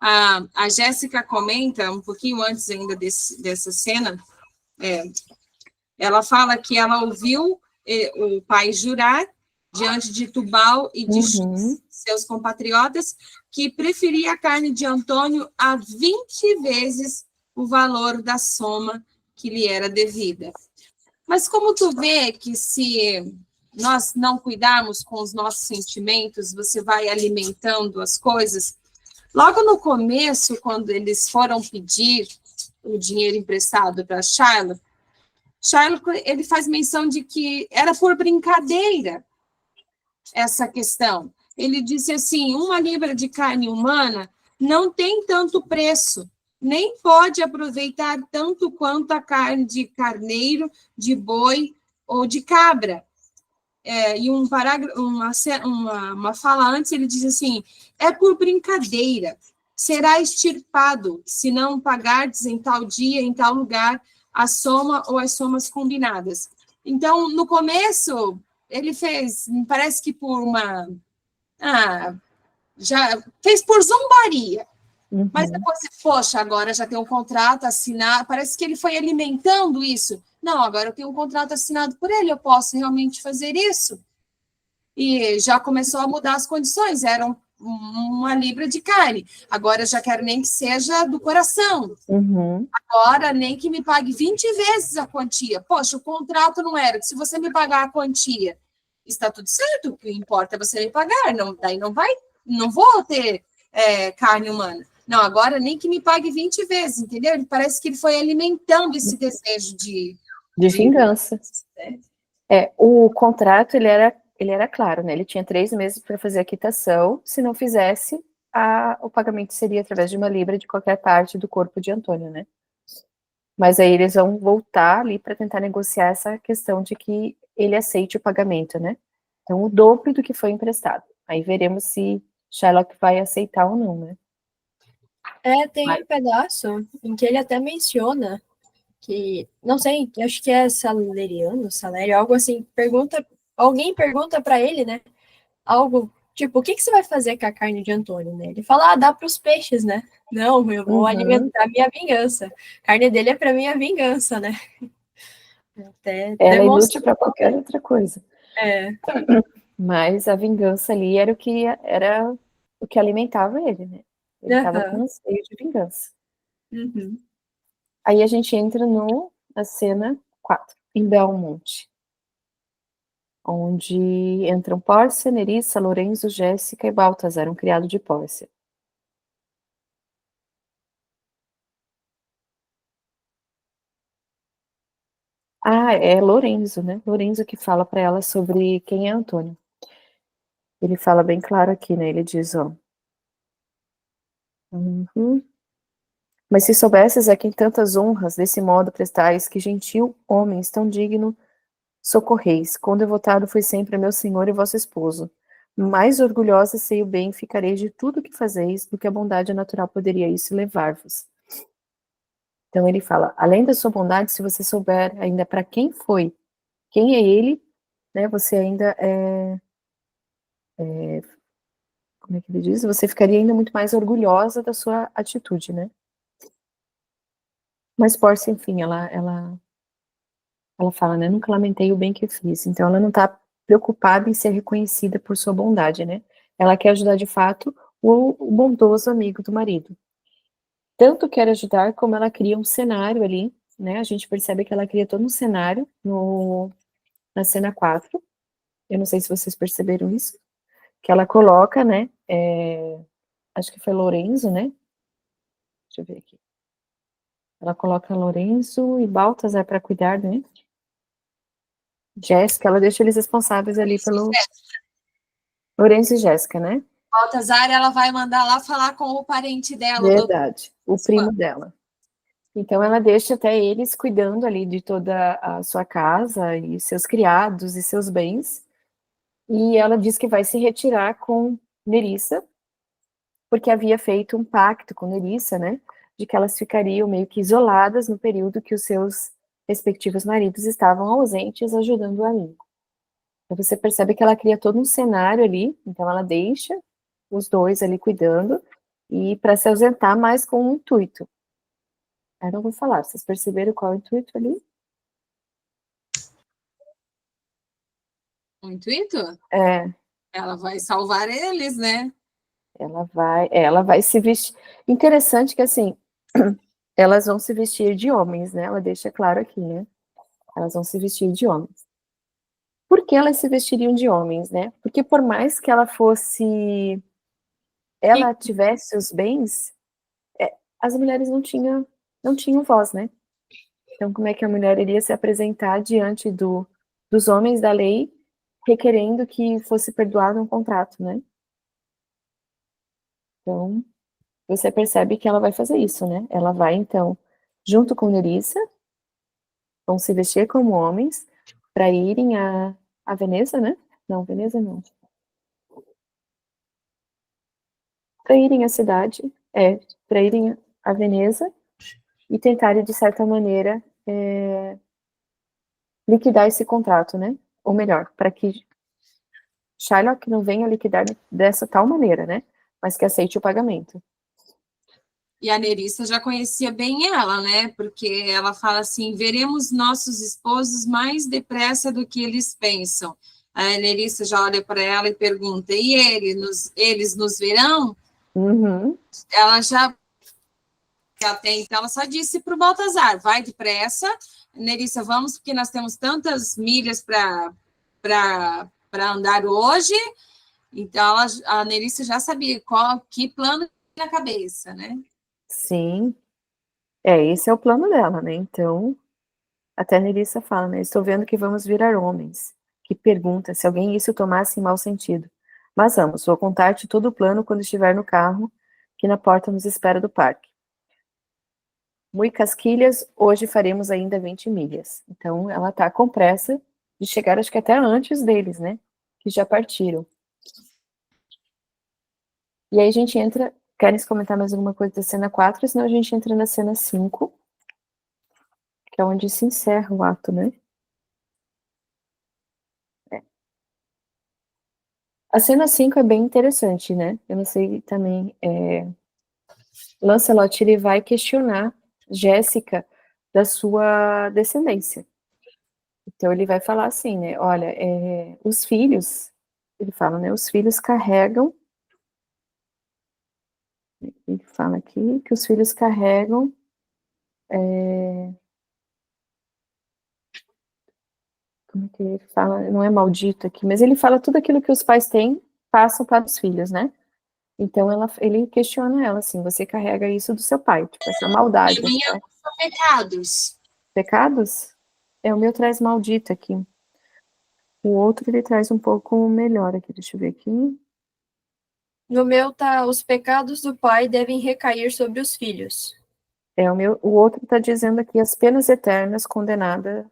A Jéssica comenta, um pouquinho antes ainda dessa cena, ela fala que ela ouviu o pai jurar diante de Tubal e de seus compatriotas que preferia a carne de Antônio a 20 vezes o valor da soma que lhe era devida. Mas como tu vê que se nós não cuidarmos com os nossos sentimentos, você vai alimentando as coisas. Logo no começo, quando eles foram pedir o dinheiro emprestado para Shylock, ele faz menção de que era por brincadeira essa questão. Ele disse assim, 1 libra de carne humana não tem tanto preço, nem pode aproveitar tanto quanto a carne de carneiro, de boi ou de cabra. E um parágrafo, uma fala antes, ele diz assim, é por brincadeira, será extirpado, se não pagardes em tal dia, em tal lugar, a soma ou as somas combinadas. Então, no começo, ele fez, parece que por já fez por zombaria, mas depois, poxa, agora já tem um contrato assinado, parece que ele foi alimentando isso. Não, agora eu tenho um contrato assinado por ele, eu posso realmente fazer isso. E já começou a mudar as condições, eram 1 libra de carne. Agora eu já quero nem que seja do coração. Agora nem que me pague 20 vezes a quantia. Poxa, o contrato não era que se você me pagar a quantia, está tudo certo, o que importa é você me pagar, não, daí não vou ter carne humana. Não, agora nem que me pague 20 vezes, entendeu? Ele parece que ele foi alimentando esse desejo de vingança. O contrato, ele era claro, né? Ele tinha 3 meses para fazer a quitação. Se não fizesse, o pagamento seria através de 1 libra de qualquer parte do corpo de Antônio, né? Mas aí eles vão voltar ali para tentar negociar essa questão de que ele aceite o pagamento, né? Então, o dobro do que foi emprestado. Aí veremos se Shylock vai aceitar ou não, né? Tem um pedaço em que ele até menciona que, não sei, acho que é Salério, algo assim, alguém pergunta para ele, né, algo, tipo, o que você vai fazer com a carne de Antônio, né? Ele fala, dá para os peixes, né? Não, eu vou alimentar minha vingança. A carne dele é para minha vingança, né? Até ela é inútil para qualquer outra coisa. Mas a vingança ali era o que alimentava ele, né? Ele estava com anseio de vingança. Aí a gente entra na cena 4, em Belmonte, onde entram Pórcia, Nerissa, Lorenzo, Jéssica e Baltazar, um criado de Pórcia. É Lorenzo, né? Lorenzo que fala para ela sobre quem é Antônio. Ele fala bem claro aqui, né? Ele diz, ó. Mas se soubesses a quem tantas honras desse modo prestais, que gentil homens tão digno socorreis, quão devotado foi sempre a meu senhor e vosso esposo. Mais orgulhosa sei o bem ficarei de tudo o que fazeis, do que a bondade natural poderia isso levar-vos. Então ele fala, além da sua bondade, se você souber ainda para quem foi, quem é ele, né, você ainda como é que ele diz? Você ficaria ainda muito mais orgulhosa da sua atitude, né? Mas Porcia, enfim, ela fala, né, nunca lamentei o bem que fiz. Então ela não está preocupada em ser reconhecida por sua bondade, né? Ela quer ajudar de fato o bondoso amigo do marido. Tanto quer ajudar como ela cria um cenário ali, né? A gente percebe que ela cria todo um cenário na cena 4. Eu não sei se vocês perceberam isso, que ela coloca, né? Acho que foi Lorenzo, né? Deixa eu ver aqui. Ela coloca Lorenzo e Baltazar para cuidar, né? Jéssica, ela deixa eles responsáveis ali pelo Lorenzo e Jéssica, né? Baltazar, ela vai mandar lá falar com o parente dela. Verdade, o primo dela. Então ela deixa até eles cuidando ali de toda a sua casa e seus criados e seus bens. E ela diz que vai se retirar com Nerissa, porque havia feito um pacto com Nerissa, né? De que elas ficariam meio que isoladas no período que os seus respectivos maridos estavam ausentes, ajudando o amigo. Então você percebe que ela cria todo um cenário ali, então ela deixa os dois ali cuidando, e para se ausentar mais com um intuito. Eu não vou falar, vocês perceberam qual é o intuito ali? O intuito? É, Ela vai salvar eles, né? ela vai se vestir. Interessante que assim, elas vão se vestir de homens, né? Ela deixa claro aqui, né? Elas vão se vestir de homens. Por que elas se vestiriam de homens, né? Porque por mais que ela tivesse os bens, as mulheres não tinham voz, né? Então, como é que a mulher iria se apresentar diante dos homens da lei, requerendo que fosse perdoado um contrato, né? Então, você percebe que ela vai fazer isso, né? Ela vai, então, junto com Nerissa, vão se vestir como homens, para irem a Veneza, né? Não, Veneza não. Para irem à cidade, para irem a Veneza e tentarem, de certa maneira, liquidar esse contrato, né? Ou melhor, para que Shylock não venha liquidar dessa tal maneira, né? Mas que aceite o pagamento. E a Nerissa já conhecia bem ela, né? Porque ela fala assim: veremos nossos esposos mais depressa do que eles pensam. A Nerissa já olha para ela e pergunta: e eles nos verão? Uhum. Ela já, até então, ela só disse para o Baltazar: vai depressa, Nerissa, vamos, porque nós temos tantas milhas para andar hoje. Então, a Nerissa já sabia que plano tinha na cabeça, né? Sim. Esse é o plano dela, né? Então, até a Nerissa fala, né? Estou vendo que vamos virar homens. Que pergunta se alguém isso tomasse em mau sentido. Mas vamos, vou contar-te todo o plano quando estiver no carro, que na porta nos espera do parque. Muito casquilhas, hoje faremos ainda 20 milhas. Então, ela tá com pressa de chegar, acho que até antes deles, né? Que já partiram. E aí a gente entra. Querem comentar mais alguma coisa da cena 4? Senão a gente entra na cena 5, que é onde se encerra o ato, né? A cena 5 é bem interessante, né? Eu não sei também. Lancelot, ele vai questionar Jéssica da sua descendência. Então ele vai falar assim, né? Olha, os filhos, ele fala, né? Os filhos carregam. Ele fala aqui que os filhos carregam. Como é que ele fala? Não é maldito aqui, mas ele fala tudo aquilo que os pais têm, passam para os filhos, né? Então ele questiona ela assim: você carrega isso do seu pai, tipo, essa maldade. E minha são pecados. Pecados? O meu traz maldito aqui. O outro ele traz um pouco melhor aqui, deixa eu ver aqui. No meu tá, os pecados do pai devem recair sobre os filhos. O outro está dizendo aqui as penas eternas condenadas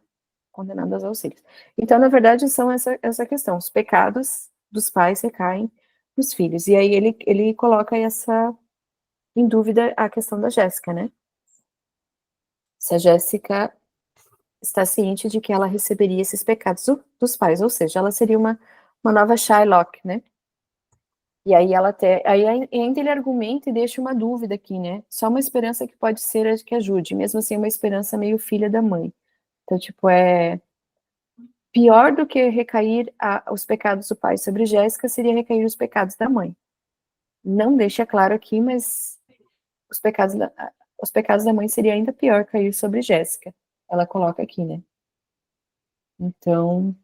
aos filhos. Então, na verdade, são essa questão. Os pecados dos pais recaem nos filhos. E aí ele coloca em dúvida a questão da Jéssica, né? se a Jéssica está ciente de que ela receberia esses pecados dos pais, ou seja, ela seria uma nova Shylock, né? E aí aí ainda ele argumenta e deixa uma dúvida aqui, né? Só uma esperança que pode ser a que ajude, mesmo assim uma esperança meio filha da mãe. Então, tipo, é pior do que recair os pecados do pai sobre Jéssica seria recair os pecados da mãe. Não deixa claro aqui, mas os pecados da mãe seria ainda pior cair sobre Jéssica. Ela coloca aqui, né? Então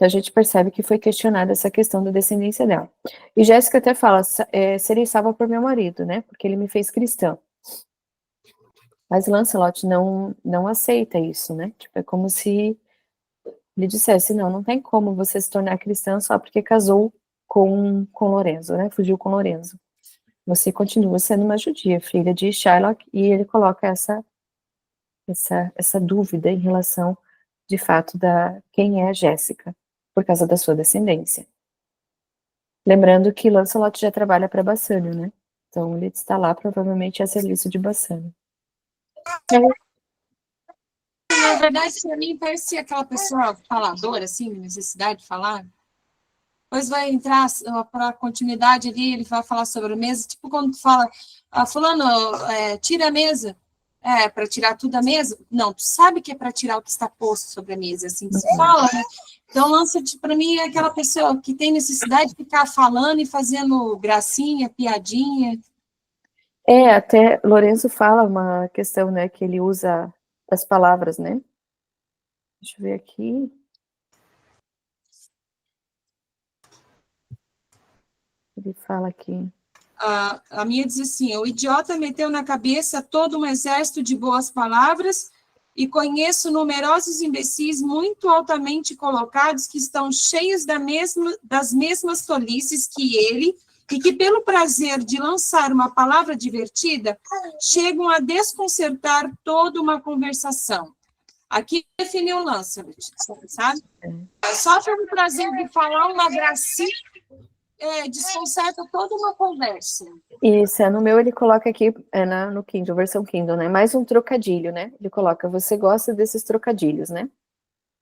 a gente percebe que foi questionada essa questão da descendência dela. E Jéssica até fala, serei salva por meu marido, né? Porque ele me fez cristã. Mas Lancelot não aceita isso, né? Tipo, é como se ele dissesse, não tem como você se tornar cristã só porque casou com Lorenzo, né? Fugiu com Lorenzo. Você continua sendo uma judia, filha de Shylock, e ele coloca essa dúvida em relação, de fato, quem é a Jéssica, por causa da sua descendência. Lembrando que Lancelot já trabalha para Bassânio, né? Então ele está lá, provavelmente, a serviço de Bassânio. Na verdade, para mim, parece aquela pessoa faladora, assim, necessidade de falar. Depois vai entrar para a continuidade ali, ele vai falar sobre a mesa, tipo quando tu fala, fulano, tira a mesa. Para tirar tudo da mesa? Não, tu sabe que é para tirar o que está posto sobre a mesa, assim que se fala, né? Então, Lancelot, para mim, é aquela pessoa que tem necessidade de ficar falando e fazendo gracinha, piadinha. Até Lorenzo fala uma questão, né, que ele usa as palavras, né? Deixa eu ver aqui. Ele fala aqui. A minha diz assim, o idiota meteu na cabeça todo um exército de boas palavras e conheço numerosos imbecis muito altamente colocados que estão cheios das mesmas tolices que ele e que, pelo prazer de lançar uma palavra divertida, chegam a desconcertar toda uma conversação. Aqui definiu o Lancelot, sabe? Só pelo prazer de falar uma gracinha, desconcerta toda uma conversa. Isso, no meu ele coloca aqui, no Kindle, versão Kindle, né? Mais um trocadilho, né? Ele coloca, você gosta desses trocadilhos, né?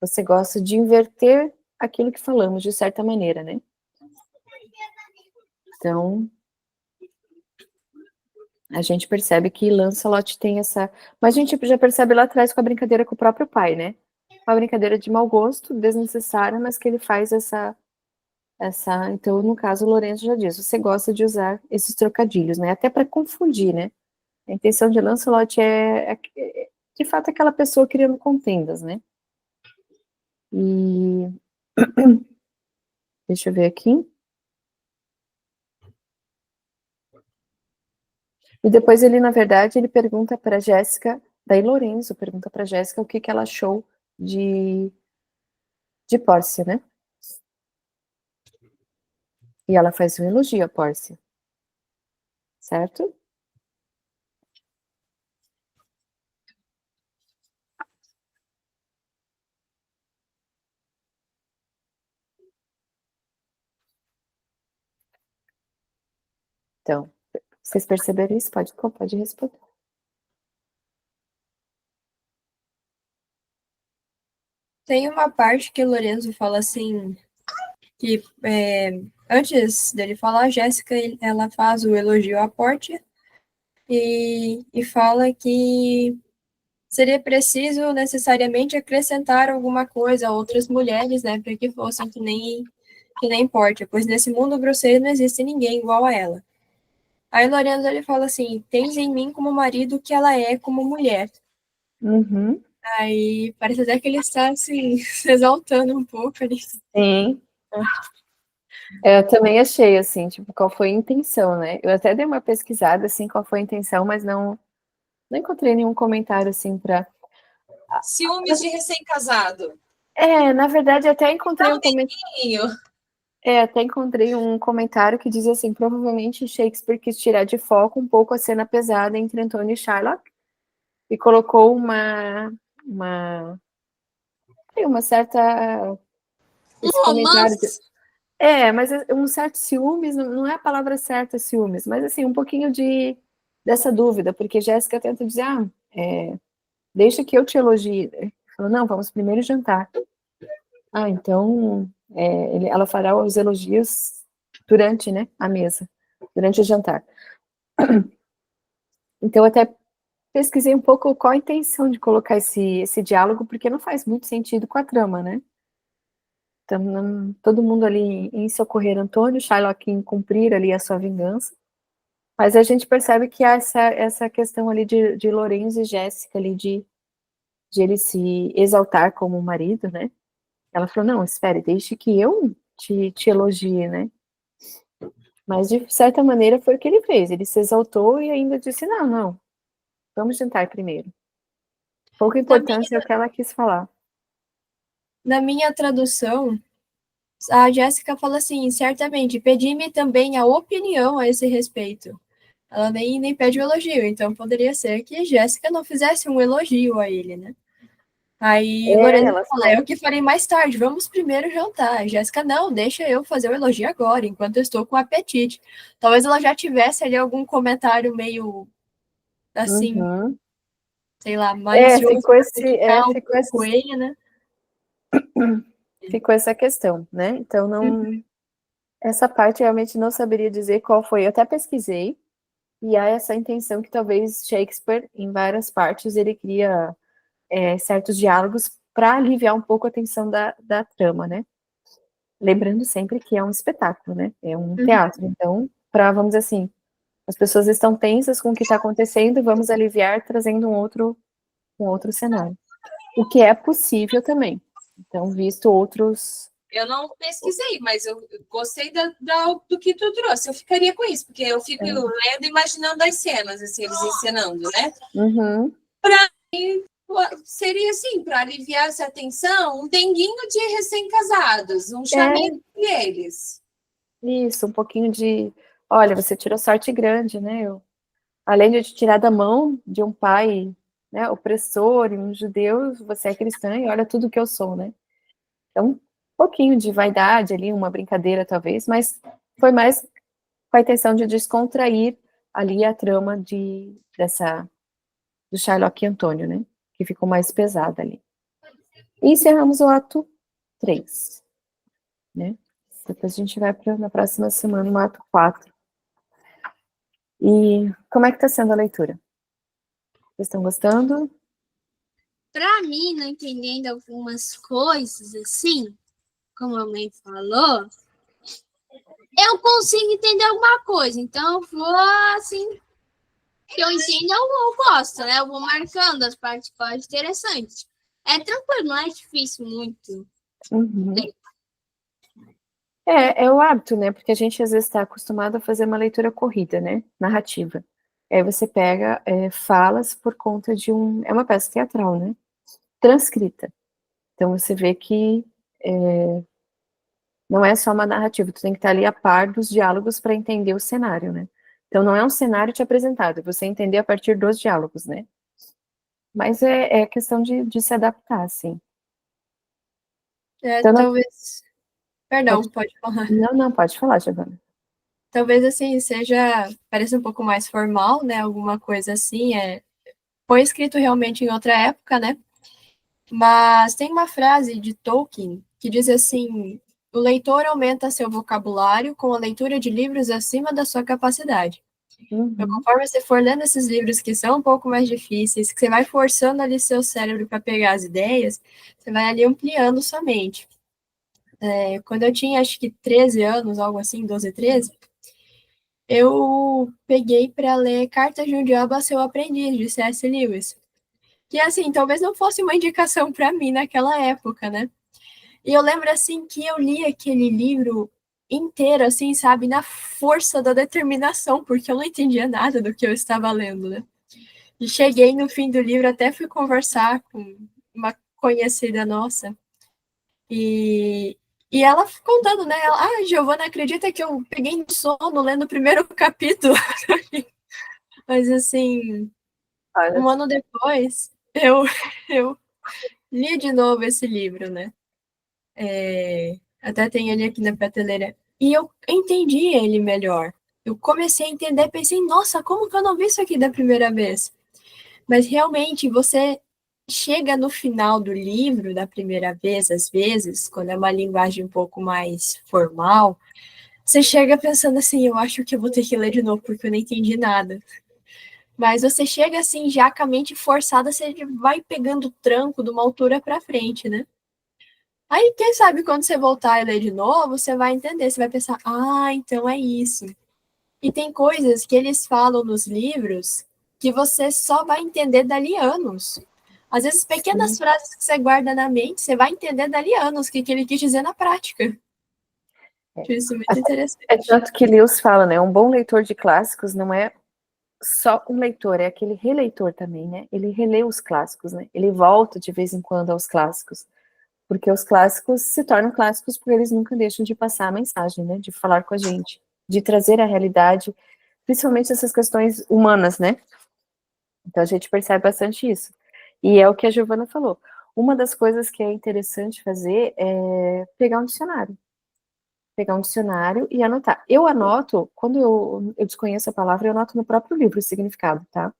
Você gosta de inverter aquilo que falamos, de certa maneira, né? Então, a gente percebe que Lancelot tem essa... Mas a gente já percebe lá atrás com a brincadeira com o próprio pai, né? Uma brincadeira de mau gosto, desnecessária, mas que ele faz essa... Então, no caso, o Lorenzo já diz, você gosta de usar esses trocadilhos, né? Até para confundir, né? A intenção de Lancelot é, de fato, aquela pessoa criando contendas, né? E... Deixa eu ver aqui. E depois ele, na verdade, ele pergunta para Jéssica, daí Lorenzo pergunta para Jéssica o que ela achou de Pórcia, né? E ela faz um elogio a Pórcia. Certo? Então, vocês perceberam isso? Pode responder. Tem uma parte que o Lorenzo fala assim, que antes dele falar, a Jéssica, ela faz o elogio à Pórcia e fala que seria preciso necessariamente acrescentar alguma coisa a outras mulheres, né, para que fossem que nem Pórcia, pois nesse mundo grosseiro não existe ninguém igual a ela. Aí Lorenzo, ele fala assim, tens em mim como marido que ela é como mulher. Uhum. Aí parece até que ele está, assim, se exaltando um pouco ali. Sim. Eu também achei, assim, tipo, qual foi a intenção, né? Eu até dei uma pesquisada, assim, qual foi a intenção, mas não encontrei nenhum comentário, assim, para... Ciúmes de recém-casado. Na verdade, até encontrei um comentário... Dentinho. Até encontrei um comentário que dizia assim, provavelmente Shakespeare quis tirar de foco um pouco a cena pesada entre Antônio e Shylock e colocou uma certa... Esse comentário de, mas um certo ciúmes, não é a palavra certa ciúmes, mas assim, um pouquinho de dessa dúvida, porque Jéssica tenta dizer, deixa que eu te elogie. Ele falou, não, vamos primeiro jantar. Então, ela fará os elogios durante, né, a mesa, durante o jantar. Então, eu até pesquisei um pouco qual a intenção de colocar esse diálogo, porque não faz muito sentido com a trama, né? Então, todo mundo ali em socorrer Antônio, Shylock em cumprir ali a sua vingança, mas a gente percebe que há essa questão ali de Lorenzo e Jéssica ali, de ele se exaltar como marido, né? Ela falou, não, espere, deixe que eu te elogie, né? Mas, de certa maneira, foi o que ele fez. Ele se exaltou e ainda disse, não, vamos jantar primeiro. Pouca importância é o que ela quis falar. Na minha tradução, a Jéssica fala assim, certamente, pedi-me também a opinião a esse respeito. Ela nem pede o elogio, então poderia ser que Jéssica não fizesse um elogio a ele, né? Aí Lorena fala, eu que farei mais tarde, vamos primeiro jantar. Jéssica, não, deixa eu fazer o elogio agora, enquanto eu estou com apetite. Talvez ela já tivesse ali algum comentário meio, assim, sei lá, malicioso. Ficou esse coelho, né? Ficou essa questão, né? Então, essa parte realmente não saberia dizer qual foi. Eu até pesquisei, e há essa intenção que talvez Shakespeare, em várias partes, ele cria certos diálogos para aliviar um pouco a tensão da trama, né? Lembrando sempre que é um espetáculo, né? É um teatro. Então, vamos dizer assim, as pessoas estão tensas com o que está acontecendo, vamos aliviar trazendo um outro cenário. O que é possível também. Então, visto outros... Eu não pesquisei, mas eu gostei do que tu trouxe. Eu ficaria com isso, porque eu fico lendo e imaginando as cenas, assim, eles encenando, né? Para mim, seria assim, para aliviar essa tensão, um denguinho de recém-casados, um chaminho deles. Isso, um pouquinho de... Olha, você tirou sorte grande, né? Além de te tirar da mão de um pai, né, opressor e um judeu, você é cristã e olha tudo que eu sou, né? Então, um pouquinho de vaidade ali, uma brincadeira talvez, mas foi mais com a intenção de descontrair ali a trama do Shylock e Antônio, né? Que ficou mais pesada ali. E encerramos o ato 3, né? Depois a gente vai na próxima semana, no ato 4. E como é que está sendo a leitura? Vocês estão gostando? Para mim, não entendendo algumas coisas assim, como a mãe falou, eu consigo entender alguma coisa. Então, eu vou assim, que eu entendo, eu gosto, né? Eu vou marcando as partes que eu acho interessantes. É tranquilo, não é difícil muito. É o hábito, né? Porque a gente às vezes está acostumado a fazer uma leitura corrida, né? Narrativa. Aí você pega falas por conta de é uma peça teatral, né? Transcrita. Então você vê que não é só uma narrativa, tu tem que estar ali a par dos diálogos para entender o cenário, né? Então não é um cenário te apresentado, é você entender a partir dos diálogos, né? Mas é questão de se adaptar, assim. Então, Talvez... Perdão, pode falar. Não, pode falar, Giovana. Talvez, assim, pareça um pouco mais formal, né? Alguma coisa assim, foi escrito realmente em outra época, né? Mas tem uma frase de Tolkien que diz assim: o leitor aumenta seu vocabulário com a leitura de livros acima da sua capacidade. Então, conforme você for lendo esses livros que são um pouco mais difíceis, que você vai forçando ali seu cérebro para pegar as ideias, você vai ali ampliando sua mente. Quando eu tinha, acho que 13 anos, algo assim, 12, 13, eu peguei para ler Cartas de um Diabo a Seu Aprendiz, de C.S. Lewis. Que, assim, talvez não fosse uma indicação para mim naquela época, né? E eu lembro, assim, que eu li aquele livro inteiro, assim, sabe, na força da determinação, porque eu não entendia nada do que eu estava lendo, né? E cheguei no fim do livro, até fui conversar com uma conhecida nossa, e ela contando, né? Giovana, acredita que eu peguei no sono lendo o primeiro capítulo? Mas, assim, um ano depois, eu li de novo esse livro, né? Até tem ele aqui na prateleira. E eu entendi ele melhor. eu comecei a entender, pensei, nossa, como que eu não vi isso aqui da primeira vez? Mas realmente você chega no final do livro da primeira vez, às vezes, quando é uma linguagem um pouco mais formal, você chega pensando assim, eu acho que eu vou ter que ler de novo porque eu não entendi nada. Mas você chega assim, já com a mente forçada, você vai pegando o tranco de uma altura para frente, né? Aí, quem sabe, quando você voltar e ler de novo, você vai entender, você vai pensar, ah, então é isso. E tem coisas que eles falam nos livros que você só vai entender dali anos. Às vezes, pequenas frases que você guarda na mente, você vai entender dali anos o que ele quis dizer na prática. Acho isso muito interessante. É tanto que Lewis fala, né? Um bom leitor de clássicos não é só um leitor, é aquele releitor também, né? Ele relê os clássicos, né? Ele volta de vez em quando aos clássicos, porque os clássicos se tornam clássicos porque eles nunca deixam de passar a mensagem, né? De falar com a gente, de trazer a realidade, principalmente essas questões humanas, né? Então a gente percebe bastante isso. E é o que a Giovana falou. Uma das coisas que é interessante fazer é pegar um dicionário. Pegar um dicionário e anotar. Eu anoto, quando eu desconheço a palavra, eu anoto no próprio livro o significado, tá?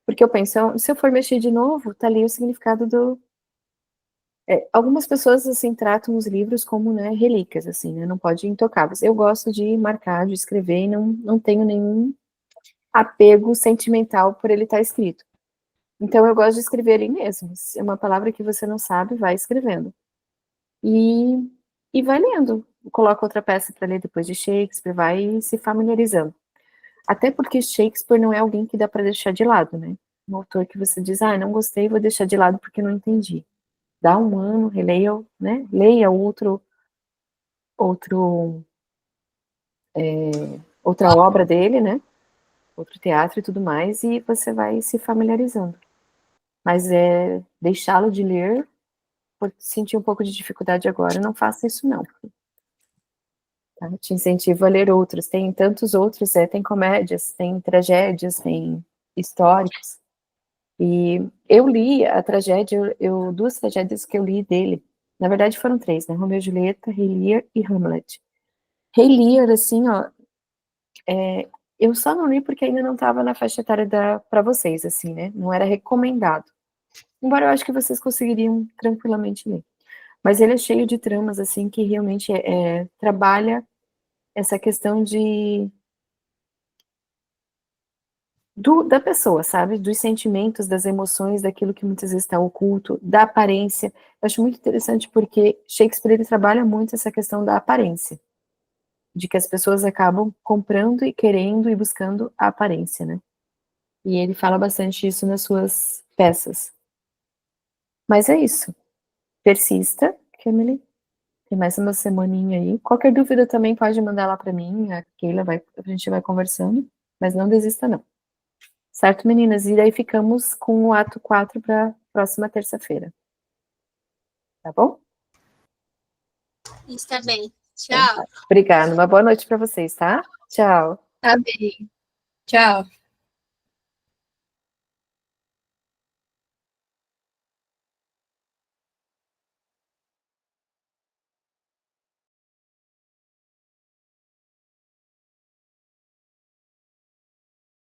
Porque eu penso, se eu for mexer de novo, tá ali o significado do... algumas pessoas, assim, tratam os livros como, né, relíquias, assim, né? Não pode intocáveis. Eu gosto de marcar, de escrever, e não tenho nenhum apego sentimental por ele estar escrito. Então, eu gosto de escrever ali mesmo. Se é uma palavra que você não sabe, vai escrevendo. E vai lendo. Coloca outra peça para ler depois de Shakespeare, vai se familiarizando. Até porque Shakespeare não é alguém que dá para deixar de lado, né? Um autor que você diz, não gostei, vou deixar de lado porque não entendi. Dá um ano, releia, né? Leia outra obra dele, né? Outro teatro e tudo mais, e você vai se familiarizando. Mas deixá-lo de ler, por sentir um pouco de dificuldade agora, não faça isso não. Tá? Te incentivo a ler outros. Tem tantos outros, tem comédias, tem tragédias, tem históricos. E eu li a tragédia, duas tragédias que eu li dele. Na verdade foram três, né? Romeu e Julieta, Rei Lear e Hamlet. Rei Lear, assim, ó, eu só não li porque ainda não estava na faixa etária para vocês, assim, né? Não era recomendado. Embora eu acho que vocês conseguiriam tranquilamente ler. Mas ele é cheio de tramas, assim, que realmente trabalha essa questão da pessoa, sabe? Dos sentimentos, das emoções, daquilo que muitas vezes está oculto, da aparência. Eu acho muito interessante porque Shakespeare, ele trabalha muito essa questão da aparência. De que as pessoas acabam comprando e querendo e buscando a aparência, né? E ele fala bastante isso nas suas peças. Mas é isso. Persista, Emily. Tem mais uma semaninha aí. Qualquer dúvida também pode mandar lá para mim, a Keila a gente vai conversando, mas não desista não. Certo, meninas? E daí ficamos com o ato 4 para próxima terça-feira. Tá bom? Está bem. Então, Tchau. tá. Obrigada. Uma boa noite para vocês, tá? Tchau. Tá bem. Tchau.